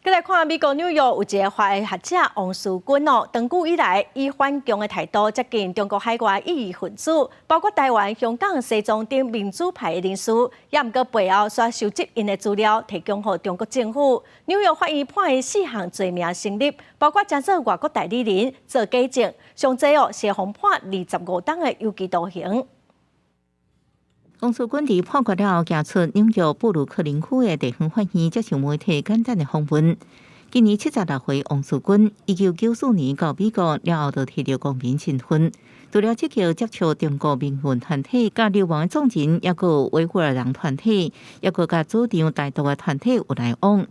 再来看美国纽约有一个法学学者王树军哦，长久以来以反共的态度接近中国海外异议分子，包括台湾、香港、西藏等民主派的人士，也毋过背后煞收集因的资料，提供给中国政府。纽约法院判伊4项罪名成立，包括假做外国代理人、做假证，上济哦是被判25档的有期徒刑。王树军伫判决了后，行出纽约布鲁克林区的地方法院接受媒体简单的访问。今年76岁，王树军1994年到美国了后，就摕到公民身份。除了积极接触中国民运团体、甲流亡的众人，也有维吾尔人团体，也有甲主张台独的团体有来往。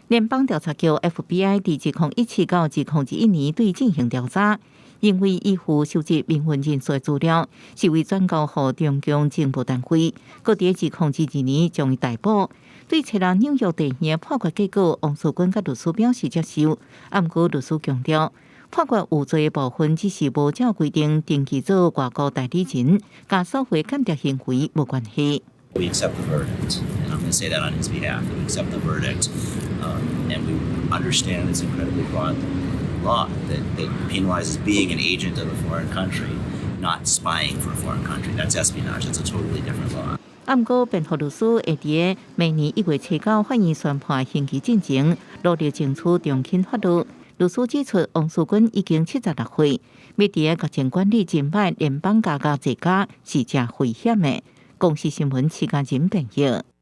联邦调查局 FBI 伫2017到2021年对进行调查。因为依附收集民运人士的资料，是为转交予中共情报单位，搁伫2022年将伊逮捕。对切人纽约地院的判决结果，王树军甲律师表示接受，毋过律师强调，判决有罪的部分只是无照规定登记做外国代理人，甲所谓间谍行为无关系。We accept the verdict, and I'm going to say that on his behalf. We accept the verdict, and we understand it's incredibly broad law that penalizes being an agent of a foreign country, not spying for a foreign country. That's espionage. That's a totally different law. 毋过，辩护律师会伫明年1月7日法院宣判刑期进前，努力争取重轻法律。律师指出，王树军已经76岁，要伫国情管理真歹联邦家自家是真危险的。公视新闻，徐家仁报道。